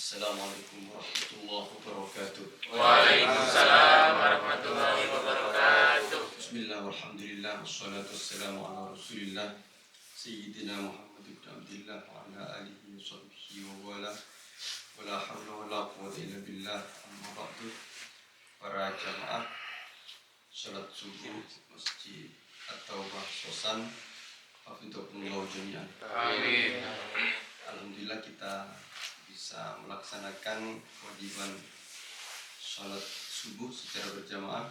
Assalamualaikum warahmatullahi wabarakatuh. Waalaikumsalam warahmatullahi wabarakatuh. Bismillah, walhamdulillah, wassalatu wassalamu ala rasulillah Sayyidina Muhammad ibn Abdillah wa ala alihi wa sahbihi wa wala wa la hawla wa la quwwata illa billah. Amma ba'du. Para jamaah salat subuh Masjid At-Taubah Sosan, hafidhakumullah jami'an. Amin. Alhamdulillah kita bisa melaksanakan kewajiban salat subuh secara berjamaah,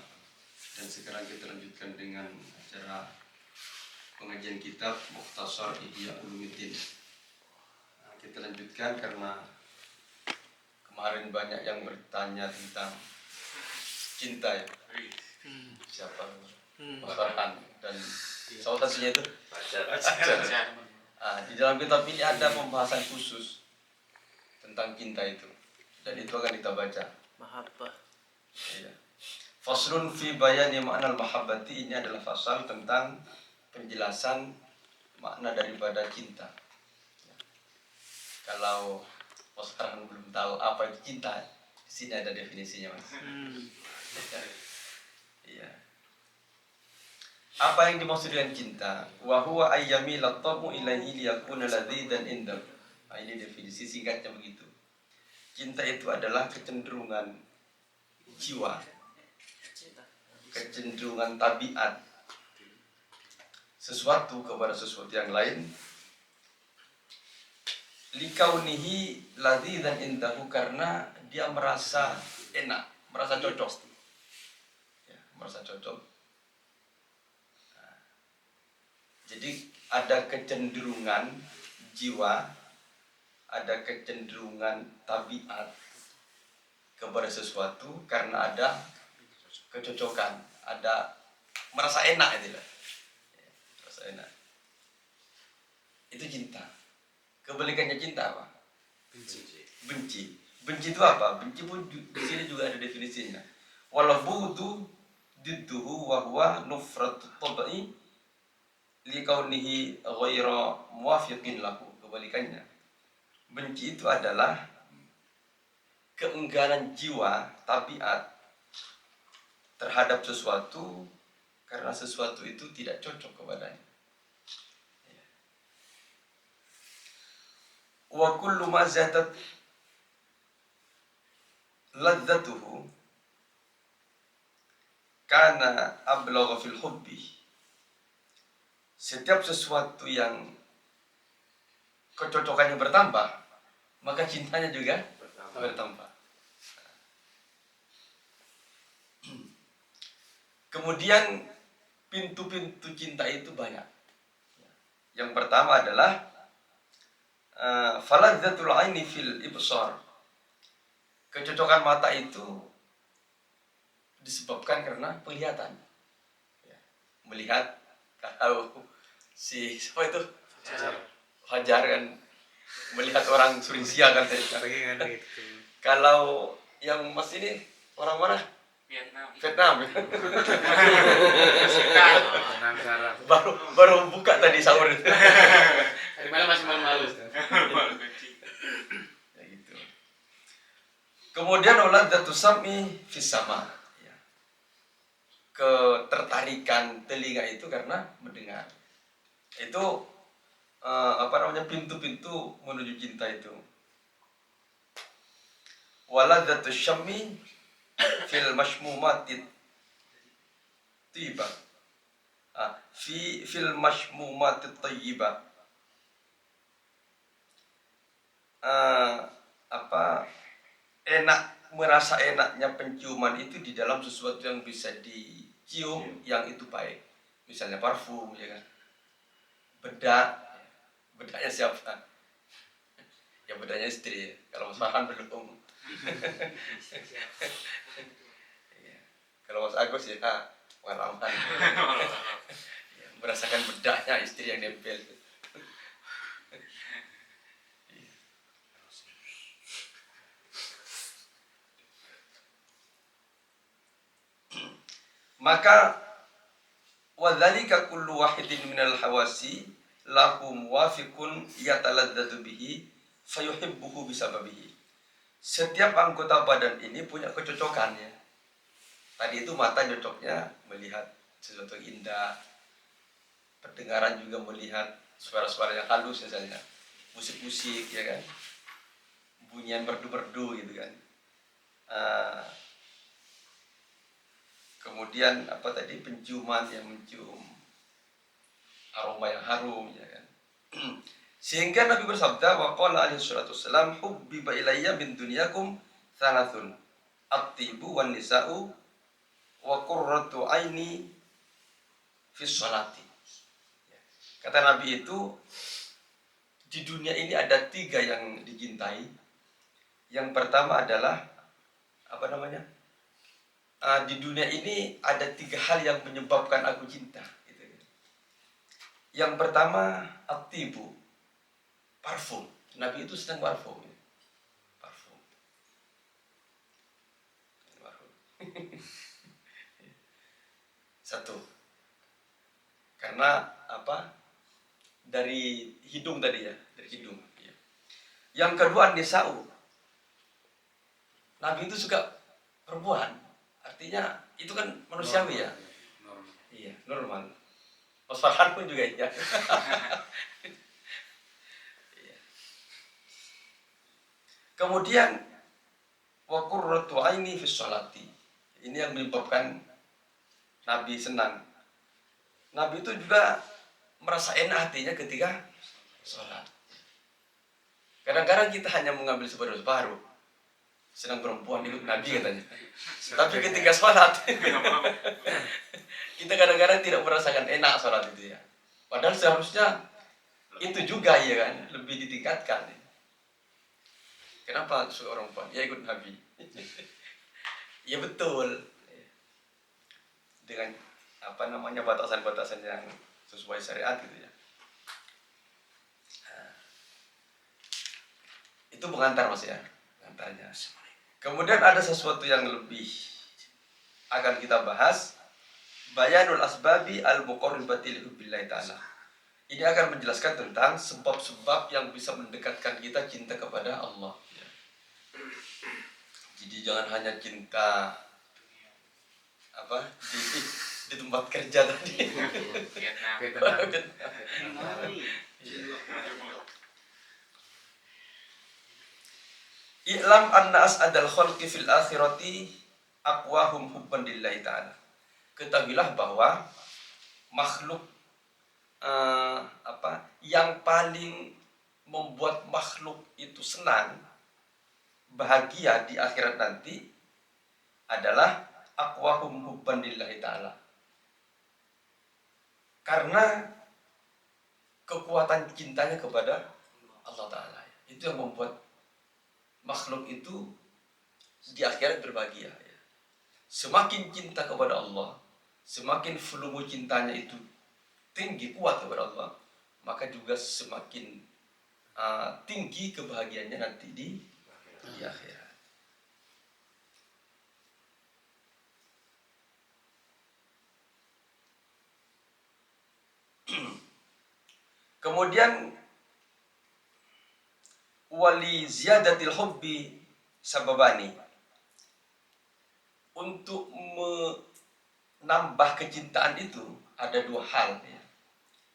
dan sekarang kita lanjutkan dengan acara pengajian kitab Mukhtasar Ihya Ulumuddin. Kita lanjutkan karena kemarin banyak yang bertanya tentang cinta ya. Siapa? Pak Farhan dan sautasnya itu. Di dalam kitab ini ada pembahasan khusus tentang cinta itu, dan itu akan kita baca. Mahabbah. Ya. Faslun fi bayani makna al-mahabbati, ini adalah fasal tentang penjelasan makna daripada cinta. Ya. Kalau Mas Farhan belum tahu apa itu cinta, di sini ada definisinya, Mas. Iya. Apa yang dimaksud dengan cinta? Wa huwa ayyami latamu ilaihi liyakuna ladzidan indah. Ini definisi singkatnya begitu. Cinta itu adalah kecenderungan jiwa, kecenderungan tabiat sesuatu kepada sesuatu yang lain, likaunihi ladzidan indahu, karena dia merasa enak, merasa cocok. Ya, merasa cocok. Jadi ada kecenderungan jiwa, ada kecenderungan tabiat kepada sesuatu karena ada kecocokan, ada merasa enak itu lah. Merasa enak. Itu cinta. Kebalikannya cinta apa? Benci. Benci itu apa? Benci pun di sini juga ada definisinya. Wal bughdu didduhu wa huwa nufratut tabai likaunihi ghaira muwafiqin lahu. Kebalikannya, benci itu adalah keengganan jiwa, tabiat terhadap sesuatu karena sesuatu itu tidak cocok kepadanya. Wa kullu ma zatat ladzatuhu kana ablagha fil hubbi. Setiap sesuatu yang kecocokannya bertambah, maka cintanya juga bertambah. Kemudian pintu-pintu cinta itu banyak. Yang pertama adalah faladzatul aini fil ibsar. Kecocokan mata itu disebabkan karena penglihatan. Melihat, kalau si siapa itu? Fajar kan melihat orang Surisia kan. Kalau yang Mas ini orang mana? Vietnam. baru buka tadi sahur. Tadi malam masih malu-malu. Ya gitu. Kemudian uladzatu sam'i fis sama. Ya. Ketertarikan telinga itu karena mendengar. Itu pintu-pintu menuju cinta itu. Waladzatu syammi fil mashmumatit tiba. Fil mashmumatit tayyiba. Enak, merasa enaknya penciuman itu di dalam sesuatu yang bisa dicium yang itu baik. Misalnya parfum, ya kan. Bedaknya siapa? Ya bedaknya istri. Kalau Mas Farhan belum. Kalau Mas Agus ya pengalaman. Merasakan bedaknya istri yang nempel. Maka wadzalika kullu wahidin minal hawasi lahu muwafiqun yataladzadu bihi fayuhibbuhu bisababihi. setiap anggota badan ini punya kecocokannya. Tadi itu mata cocoknya melihat sesuatu yang indah, pendengaran juga melihat suara-suara yang halus misalnya, musik-musik ya kan, bunyian merdu-merdu gitu kan. Kemudian apa tadi, penciuman yang mencium aroma yang harum ya kan. Sehingga Nabi bersabda, wa qala alaihi salatu wassalam, hubbiba ilayya min dunyakum thalathun, at-tibu wan nisa'u wa qurratu aini fi sholati. Kata Nabi itu, di dunia ini ada 3 yang dicintai. Yang pertama adalah apa namanya? Di dunia ini ada 3 hal yang menyebabkan aku cinta. Gitu. Yang pertama, at-tibu, parfum. Nabi itu sedang parfum. Parfum. Satu. Karena apa? Dari hidung tadi ya, dari hidung. Ya. Yang kedua, nisa'u. Nabi itu suka perempuan. Artinya itu kan manusiawi ya. Iya, normal. Mas Farhan pun juga ya. Kemudian wa qurratu aini fi sholati. Ini yang menyebabkan Nabi senang. Nabi itu juga merasa enak hatinya ketika sholat. Kadang-kadang kita hanya mengambil separuh-separuh. Senang perempuan ikut Nabi katanya. Tapi ketika sholat kita kadang-kadang tidak merasakan enak sholat itu ya. Padahal seharusnya itu juga ya kan, lebih ditingkatkan. Kenapa suka orang perempuan? Ya ikut Nabi. Ya betul. Dengan apa namanya, batasan-batasan yang sesuai syariat gitu ya. Nah, itu pengantar Mas ya, pengantarnya. Kemudian ada sesuatu yang lebih akan kita bahas, bayanul asbabi al-muqarribati li hubbillahi ta'ala. Ini akan menjelaskan tentang sebab-sebab yang bisa mendekatkan kita cinta kepada Allah. Jadi jangan hanya cinta apa di tempat kerja tadi. I'lam anna as'adal khalqi fil akhirati aqwahum hubban lillahi ta'ala. Ketahuilah bahwa makhluk yang paling membuat makhluk itu senang, bahagia di akhirat nanti adalah aqwahum hubban lillahi ta'ala. Karena kekuatan cintanya kepada Allah Ta'ala. Itu yang membuat makhluk itu di akhirat berbahagia. Semakin cinta kepada Allah, semakin volume cintanya itu tinggi, kuat kepada Allah, maka juga semakin tinggi kebahagiaannya nanti di akhirat. Kemudian wali ziyadatil hubbi sababani. Untuk menambah kecintaan itu ada 2 hal ya.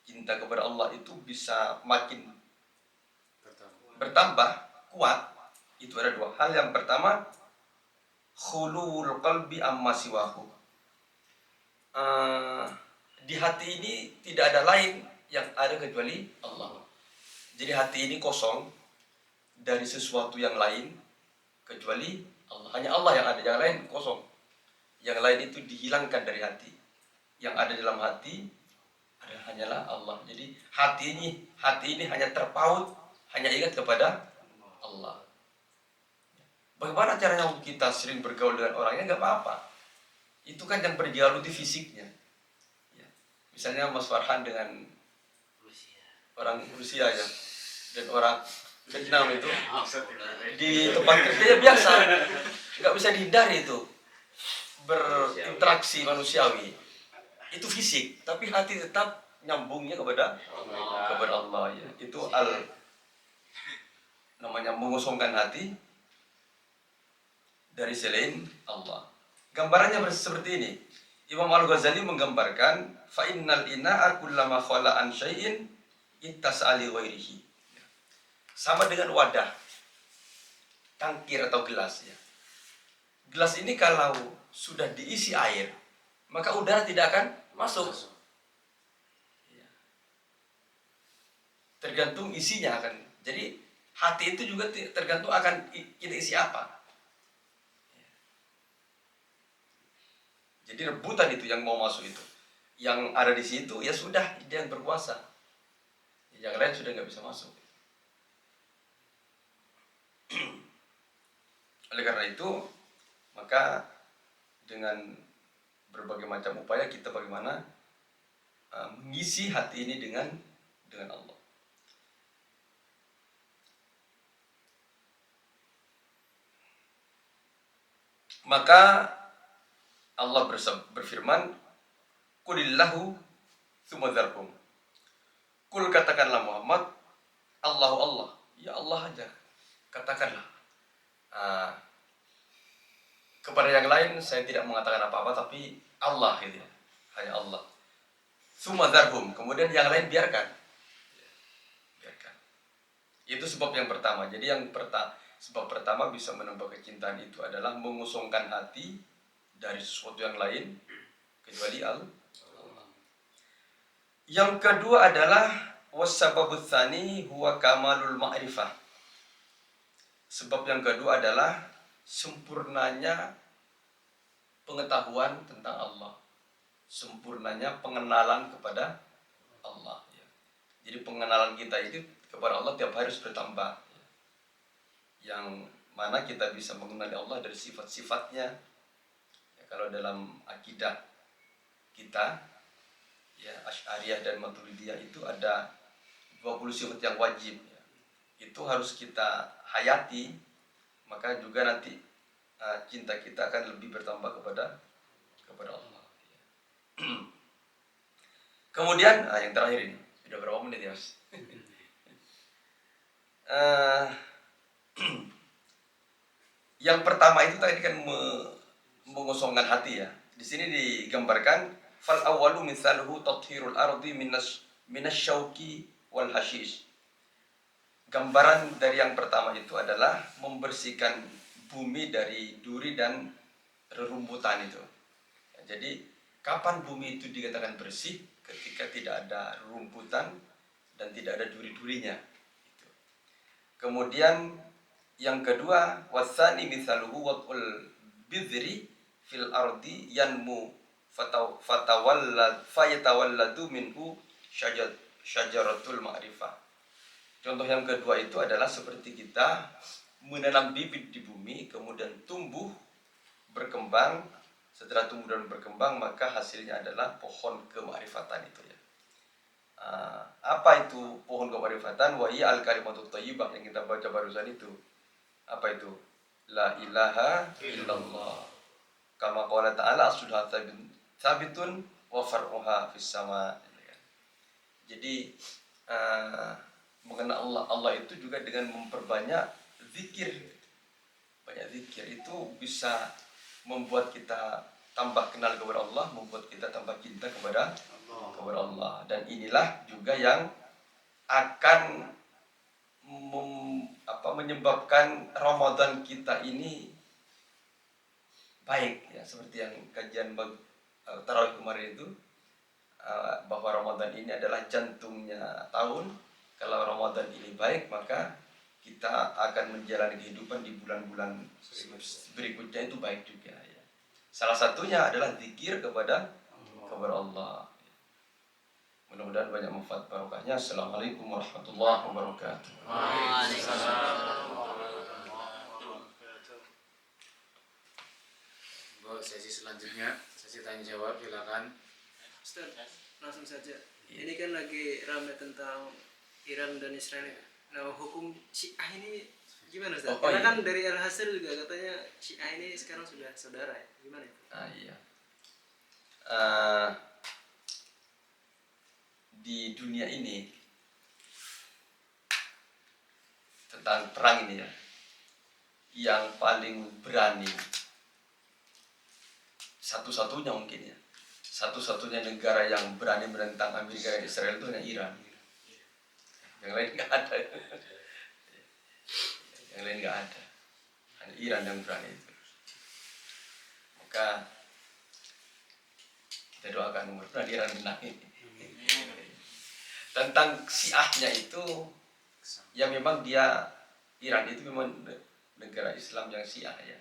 Cinta kepada Allah itu bisa makin bertambah kuat. Itu ada 2 hal. Yang pertama, khuluwul qalbi amma siwahu. Di hati ini tidak ada lain yang ada kecuali Allah. Jadi hati ini kosong dari sesuatu yang lain kecuali Allah. Hanya Allah yang ada, yang lain kosong. Yang lain itu dihilangkan dari hati. Yang ada dalam hati hanyalah Allah. Jadi hati ini hanya terpaut, hanya ingat kepada Allah. Bagaimana caranya untuk kita sering bergaul dengan orangnya? Nggak apa-apa. Itu kan yang berdialog di fisiknya. Ya. Misalnya Mas Farhan dengan orang Rusia ya, dan orang Vietnam itu di tempat kerjanya biasa, nggak bisa dihindari itu berinteraksi manusiawi. Itu fisik, tapi hati tetap nyambungnya kepada Allah ya. Itu namanya mengosongkan hati dari selain Allah. Gambarannya seperti ini. Imam Al-Ghazali menggambarkan fa innal ina'a kullama khala an syai'in ittas'a li ghairihi. Sama dengan wadah, tangkir atau gelas ya. Gelas ini kalau sudah diisi air, maka udara tidak akan masuk. Ya. Tergantung isinya akan. Jadi hati itu juga tergantung akan kita isi apa. Ya. Jadi rebutan itu yang mau masuk itu. Yang ada di situ ya sudah dia yang berkuasa. Yang lain sudah nggak bisa masuk. Oleh karena itu, maka dengan berbagai macam upaya kita bagaimana mengisi hati ini dengan Allah. Maka Allah berfirman, "Qulillahu tsumma dzarhum." Kul katakanlah Muhammad, Allahu Allah, ya Allah aja. Katakanlah. Kepada yang lain saya tidak mengatakan apa-apa, tapi Allah gitu ya. Hanya Allah. Tsumma dzarhum, kemudian yang lain biarkan. Biarkan. Itu sebab yang pertama. Jadi sebab pertama bisa menambah kecintaan itu adalah mengosongkan hati dari sesuatu yang lain kecuali Allah. Yang kedua adalah wasababut tsani huwa kamalul ma'rifah. Sebab yang kedua adalah sempurnanya pengetahuan tentang Allah, sempurnanya pengenalan kepada Allah. Ya. Jadi pengenalan kita itu kepada Allah tiap hari harus bertambah. Ya. Yang mana kita bisa mengenali Allah dari sifat-sifatnya. Ya, kalau dalam akidah kita, ya Asy'ariyah dan Maturidiyah itu ada 20 sifat yang wajib. Ya. Itu harus kita hayati, maka juga nanti cinta kita akan lebih bertambah kepada Allah. Kemudian yang terakhir ini sudah berapa menit ya Mas? Yang pertama itu tadi kan mengosongkan hati ya. Di sini digambarkan fal awwalu mithaluhu tathhirul ardi minasyauqi wal hashish. Gambaran dari yang pertama itu adalah membersihkan bumi dari duri dan rerumputan itu. Jadi kapan bumi itu dikatakan bersih? Ketika tidak ada rerumputan dan tidak ada duri-durinya. Kemudian yang kedua, wasani mithaluhu waqul bidri fil ardi yanmu fayatawalladu minhu syajaratul ma'rifah. Contoh yang kedua itu adalah seperti kita menanam bibit di bumi, kemudian tumbuh, berkembang. Setelah tumbuh dan berkembang, maka hasilnya adalah pohon kemarifatan itu ya. Apa itu pohon kemarifatan? Wa hiya al-kalimatut thayyibah yang kita baca barusan itu. Apa itu? La ilaha illallah. Kama qala ta'ala sudah sabitun wa far'uha fis sama. Jadi mengenal Allah itu juga dengan memperbanyak zikir. Banyak zikir itu bisa membuat kita tambah kenal kepada Allah, membuat kita tambah cinta kepada Allah. Dan inilah juga yang akan menyebabkan Ramadan kita ini baik ya, seperti yang kajian tarawih kemarin itu, bahwa Ramadan ini adalah jantungnya tahun. Kalau Ramadan ini baik, maka kita akan menjalani kehidupan di bulan-bulan berikutnya itu baik juga ya. Salah satunya adalah zikir kepada Allah. Mudah-mudahan banyak manfaat barokahnya. Assalamualaikum warahmatullahi wabarakatuh. Sesi selanjutnya, sesi tanya jawab, silakan. Ustaz, langsung saja. Ini kan lagi ramai tentang Iran dan Israel. Nah, hukum Syiah ini gimana Ustaz? Karena kan dari Al-Hasil juga katanya Syiah ini sekarang sudah saudara ya. Gimana itu? Iya. Di dunia ini tentang perang ini ya. yang paling berani, satu-satunya mungkin ya, satu-satunya negara yang berani menentang Amerika dan Israel itu hanya Iran. Yang lain nggak ada. Yang lain nggak ada. Hanya Iran yang berani itu. Maka kita doakan mudah-mudahan Iran menang ini. Tentang Syiahnya itu, ya memang dia, Iran itu memang negara Islam yang Syiah ya.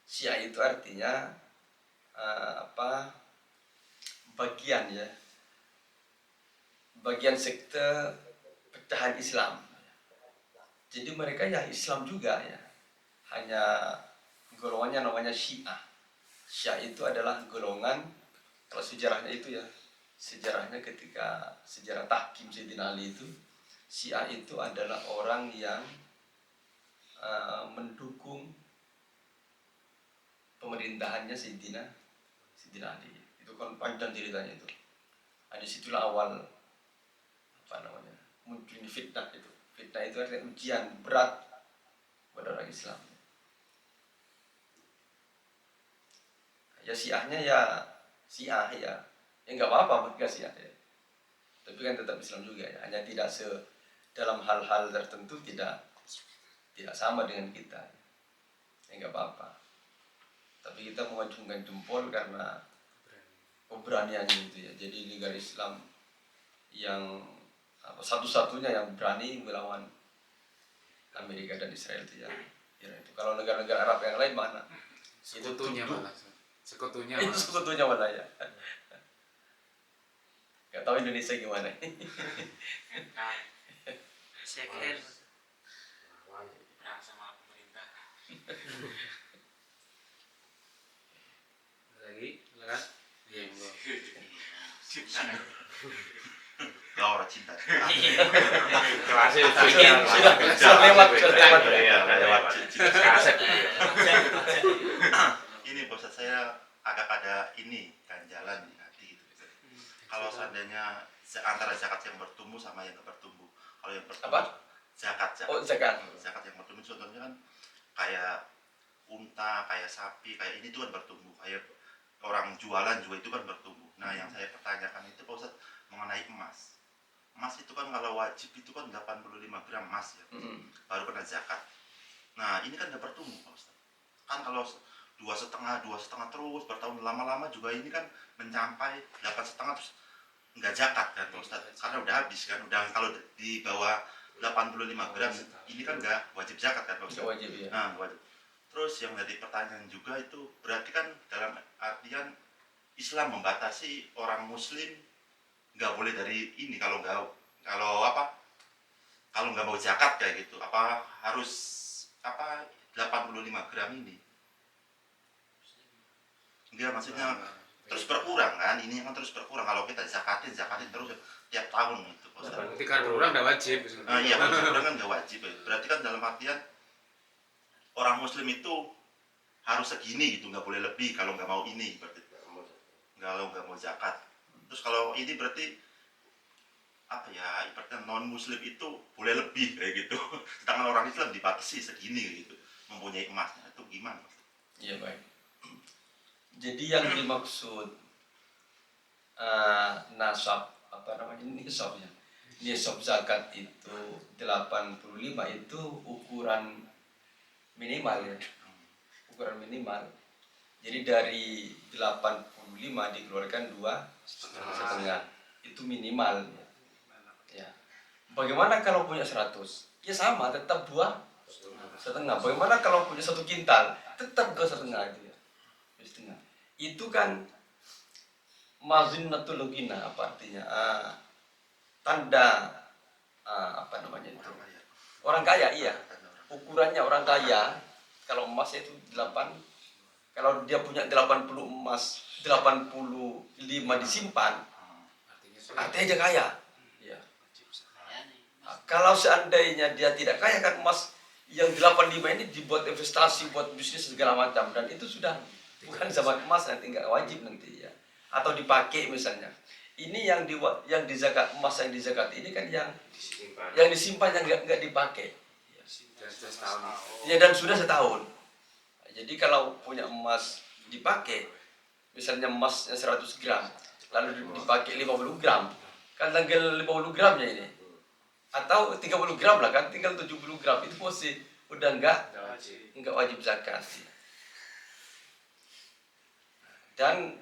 Syiah itu artinya bagian ya, bagian sekte pecahan Islam. Jadi mereka ya Islam juga ya, hanya golongannya namanya Syiah. Syiah itu adalah golongan, kalau sejarahnya itu ya, sejarahnya ketika sejarah tahkim Sayyidina Ali itu, Syiah itu adalah orang yang mendukung pemerintahannya Sayyidina Ali. Itu kan panjang ceritanya itu. Nah, disitulah awal munculnya fitnah itu. Fitnah itu artinya ujian berat pada orang Islam. Ya Syiahnya ya Syiah ya nggak apa-apa mereka Syiah ya. Tapi kan tetap Islam juga ya. Hanya tidak dalam hal-hal tertentu tidak sama dengan kita. Ya nggak apa-apa. Tapi kita mengacungkan jempol karena keberaniannya itu ya. Jadi negara Islam yang satu-satunya yang berani melawan Amerika dan Israel itu ya. Itu kalau negara-negara Arab yang lain mana? Sekutunya malah. Sekutunya Itu sekutunya malah ya. Gak tahu Indonesia gimana. Second. sama pemerintah. Lagi, silakan. Iya, cinta. Ya orang cinta. Sudah lewat. Ini Ustaz, saya agak ada ganjalan di hati gitu. Kalau seandainya antara zakat yang bertumbuh sama yang nggak bertumbuh. Kalau yang bertumbuh Apa? Zakat. Oh, zakat. Zakat yang bertumbuh contohnya kan kayak unta, kayak sapi, kayak ini tuh kan bertumbuh. Kayak orang jualan juga itu kan bertumbuh. Nah, yang saya pertanyakan itu Pak Ustaz mengenai emas. Emas itu kan kalau wajib itu kan 85 gram emas ya. Baru kena zakat. Nah, ini kan nggak bertumbuh Pak Ustaz. Kan kalau 2,5 terus bertahun lama-lama juga ini kan mencapai 8,5 terus nggak zakat kan Pak Ustaz. Karena udah habis kan. Udah kalau di bawah 85 gram ini kan nggak wajib zakat kan Pak Ustaz. Nggak wajib ya. Nah, wajib. Terus yang jadi pertanyaan juga itu berarti kan dalam artian Islam membatasi orang Muslim nggak boleh dari ini kalau nggak mau zakat kayak gitu. Apa harus 85 gram ini? Enggak, maksudnya terus berkurang kan? Ini kan terus berkurang kalau kita zakatin terus tiap tahun gitu. Berarti kan berkurang nggak wajib. Iya, kalau berkurang kan nggak wajib. Berarti kan dalam artian orang Muslim itu harus segini gitu, nggak boleh lebih kalau nggak mau ini, berarti kalau nggak mau zakat. Terus kalau ini berarti ibaratnya non Muslim itu boleh lebih kayak gitu. Sedangkan orang Islam dibatasi segini gitu, mempunyai emasnya itu gimana? Iya baik. Jadi yang dimaksud nasab nisabnya. Nisab zakat itu 85 itu ukuran minimal ya. Ukuran minimal. Jadi dari 85 dikeluarkan 2,5. Itu minimal ya. Bagaimana kalau punya 100? Ya sama, tetap 2,5. Bagaimana kalau punya 1 kintal? Tetap 2,5 itu ya. 2,5. Itu kan mazinnatul ghina, apa artinya? Tanda itu? Orang kaya, iya. Ukurannya orang kaya, kalau emas itu 8, kalau dia punya 80 emas, 85 disimpan, artinya dia kaya. Ya. Kalau seandainya dia tidak kaya kan emas yang 85 ini dibuat investasi, buat bisnis segala macam, dan itu sudah bukan zaman emas, nanti nggak wajib nanti ya. Atau dipakai misalnya. Ini yang dizakat, emas yang dizakat ini kan yang disimpan yang nggak dipakai. sudah setahun. Ya, dan sudah setahun. Jadi kalau punya emas dipakai, misalnya emasnya 100 gram, lalu dipakai 50 gram, kan tinggal 50 gramnya ini. Atau 30 gram lah kan, tinggal 70 gram, itu masih udah enggak wajib zakat. Dan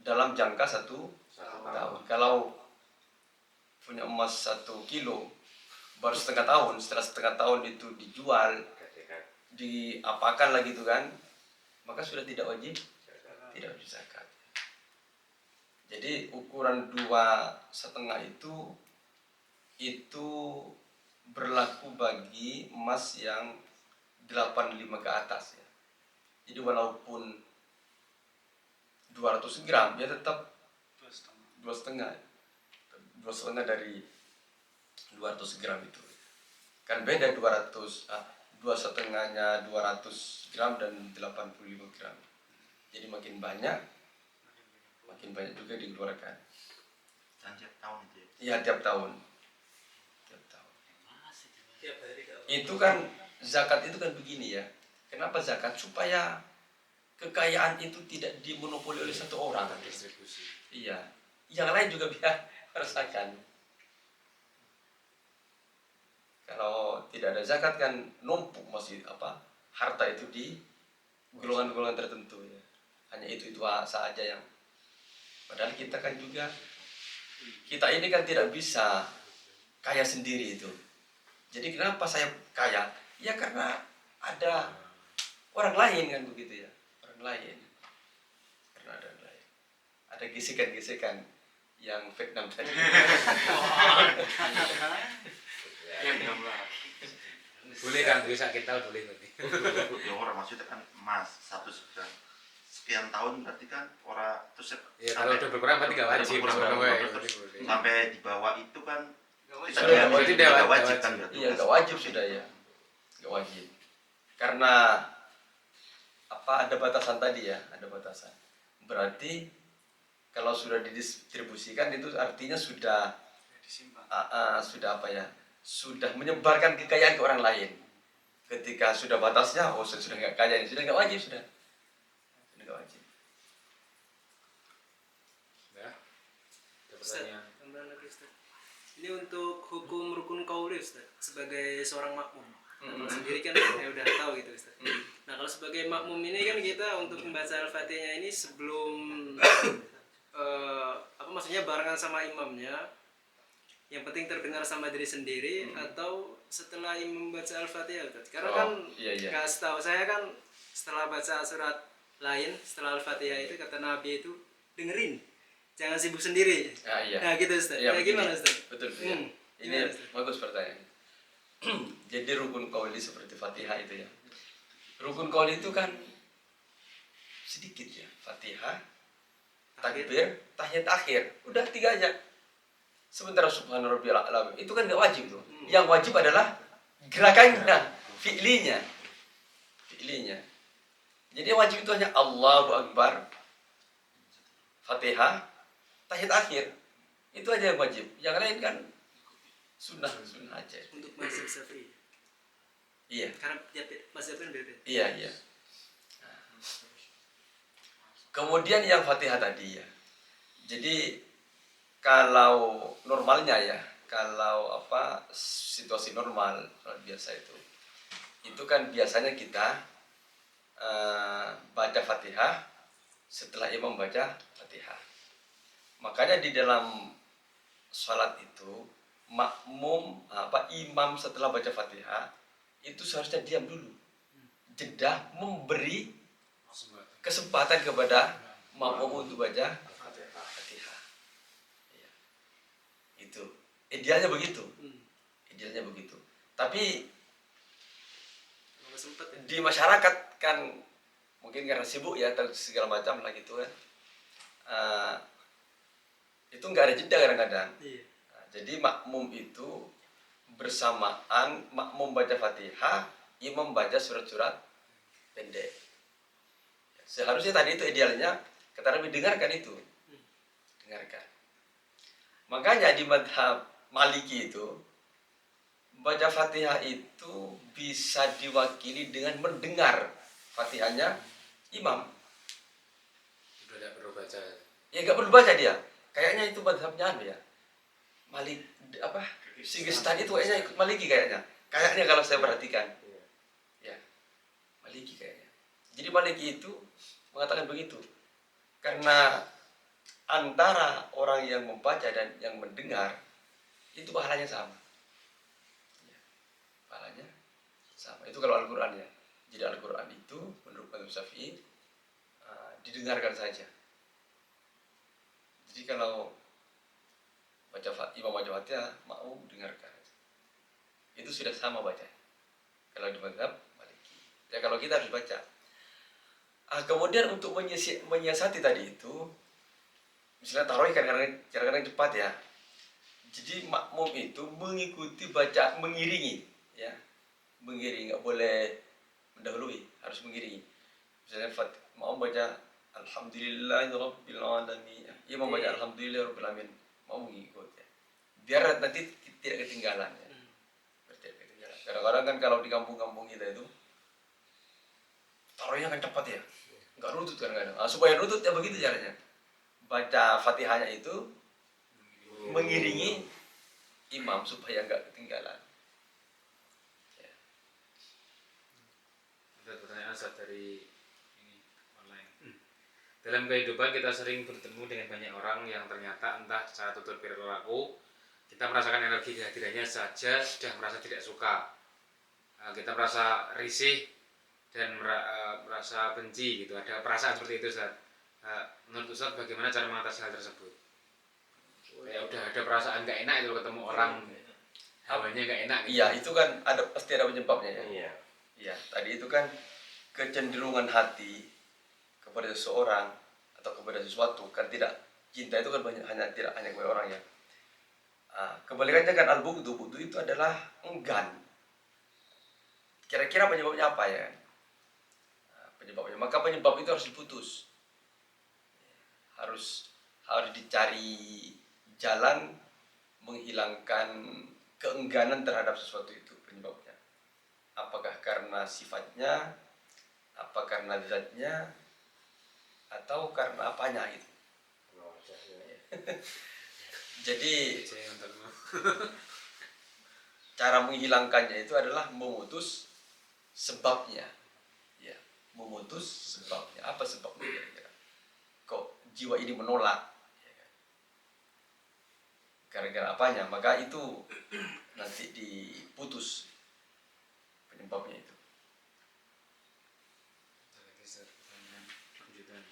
dalam jangka 1 tahun. Kalau punya emas 1 kilo, baru setengah tahun, setelah setengah tahun itu dijual, diapakan lagi itu kan, maka sudah tidak wajib zakat. Jadi ukuran 2,5 itu berlaku bagi emas yang 85 ke atas ya. Jadi walaupun 200 gram ya tetap 2,5 dari 200 gram itu. Kan beda 2,5-nya 200 gram dan 85 gram. Jadi makin banyak juga dikeluarkan. Dan tiap tahun itu ya. Iya, tiap tahun. Itu kan zakat itu kan begini ya. Kenapa zakat? Supaya kekayaan itu tidak dimonopoli oleh satu orang. Distribusi. Iya. Yang lain juga biar merasakan. Kalau tidak ada zakat kan numpuk masih harta itu di golongan-golongan tertentu ya. Hanya itu saja yang padahal kita kan juga ini kan tidak bisa kaya sendiri itu. Jadi kenapa saya kaya? Ya karena ada orang lain kan begitu ya. Orang lain. Karena ada orang lain. Ada gesekan-gesekan yang Vietnam tadi. Boleh kan bisa kita boleh nanti. Ya orang maksudnya kan emas 100 gram. Sekian tahun berarti kan orang terus Ya kalau udah berkurang berarti nggak wajib. Sampai di bawah itu kan kita Sudah nggak wajib kan berarti. Iya, nggak wajib sudah ya. Nggak wajib. Karena ada batasan tadi ya, ada batasan. Berarti kalau sudah didistribusikan itu artinya sudah sudah menyebarkan kekayaan ke orang lain. Ketika sudah batasnya, sudah nggak kaya, sudah nggak wajib sudah nggak wajib. Ya. Ada Ustaz, pertanyaan. tambahan lagi Ustaz. Ini untuk hukum rukun qauli Ustaz, sebagai seorang makmum. Kalau sendiri kan ya udah tahu gitu Ustaz. Nah kalau sebagai makmum ini kan kita untuk membaca Al-Fatihahnya ini sebelum maksudnya barengan sama imamnya, yang penting terdengar sama diri sendiri atau setelah imam membaca Al-Fatihah Ustaz. Karena kan setahu saya kan setelah baca surat lain setelah Al-Fatihah itu kata Nabi itu dengerin, jangan sibuk sendiri. Nah gitu Ustaz. Ya, gimana Ustaz? Betul. Ya. Ini Ustaz? bagus pertanyaan. Jadi rukun qauli seperti Fatihah itu ya. Rukun qauli itu kan sedikit ya. Fatihah, takbir, tahiyat akhir. Udah 3 aja. Sementara subhanarabbiyal a'la itu kan nggak wajib tuh. Yang wajib adalah gerakannya, fi'linya. Jadi yang wajib itu hanya Allahu Akbar, Fatihah, tahiyat akhir. Itu aja yang wajib. Yang lain kan sunnah aja. Untuk mazhab Syafi'i. Iya. Karena tiap mazhab kan beda. Iya. Nah. Kemudian yang Fatihah tadi ya. Jadi kalau normalnya ya, kalau situasi normal biasa itu kan biasanya kita baca Fatihah setelah imam baca Fatihah. Makanya di dalam salat itu makmum imam setelah baca Fatihah itu seharusnya diam dulu, jeda memberi kesempatan kepada makmum untuk baca Fatihah. Ya. Itu idealnya begitu. Tapi Sempet ya. di masyarakat kan mungkin karena sibuk ya atau segala macam lah gitu kan, itu nggak ada jeda kadang-kadang. Iya. Jadi makmum itu bersamaan makmum baca Fatihah, imam baca surat-surat pendek. Seharusnya tadi itu idealnya kata Nabi dengarkan itu. Dengarkan. Makanya di madhab Maliki itu baca Fatihah itu bisa diwakili dengan mendengar Fatihahnya imam. Sudah tidak perlu baca. Ya nggak perlu baca dia. Kayaknya itu mazhabnya anu ya. Malik apa? Sistani itu kayaknya ikut Maliki kayaknya. Kayaknya kalau saya perhatikan. Ya. Maliki kayaknya. Jadi Maliki itu mengatakan begitu. Karena antara orang yang membaca dan yang mendengar itu pahalanya sama. Ya. Pahalanya sama. Itu kalau Al-Qur'an ya. Jadi Al-Qur'an itu menurut mazhab Syafi'i didengarkan saja. Jadi kalau imam baca Fatihah mau dengarkan, itu sudah sama baca. Kalau di mazhab Maliki, ya kalau kita harus baca. Kemudian untuk menyiasati tadi itu, misalnya tarawih kadang-kadang cepat ya. Jadi makmum itu mengikuti baca, mengiringi, ya, mengiringi, nggak boleh mendahului, harus mengiringi. Misalnya mau baca Alhamdulillahirabbil alamin, imam baca Alhamdulillahirabbil alamin, mau mengikut ya. Biar nanti tidak ketinggalan ya. Tidak ketinggalan. Kadang-kadang kan kalau di kampung-kampung kita itu taruhnya kan cepat ya, nggak rutut kadang-kadang. Supaya rutut ya begitu caranya. Baca Fatihahnya itu mengiringi imam supaya nggak ketinggalan. Ya. Ada pertanyaan Ustaz dari ini online. Dalam kehidupan kita sering bertemu dengan banyak orang yang ternyata entah secara tutur perilaku kita merasakan energi kehadirannya saja sudah merasa tidak suka. Kita merasa risih dan merasa benci gitu. Ada perasaan seperti itu Ustaz. Menurut Ustaz bagaimana cara mengatasi hal tersebut? Ya udah ada perasaan nggak enak itu ketemu orang hawanya nggak enak gitu. Iya, itu kan pasti ada penyebabnya ya. Iya. Iya, tadi itu kan kecenderungan hati kepada seseorang atau kepada sesuatu kan tidak, cinta itu kan tidak hanya kepada orang ya. Kebalikannya kan al-bughdu itu adalah enggan. Kira-kira penyebabnya apa ya? Penyebabnya, maka penyebab itu harus diputus. Harus dicari jalan menghilangkan keengganan terhadap sesuatu itu penyebabnya. Apakah karena sifatnya, apa karena zatnya, atau karena apanya itu. Jadi cara menghilangkannya itu adalah memutus sebabnya. Ya, memutus sebabnya. Apa sebabnya kira-kira? Kok jiwa ini menolak? Ya kan? Gara-gara apanya? Maka itu nanti diputus penyebabnya itu. Ada lagi Ustaz, pertanyaan lanjutan.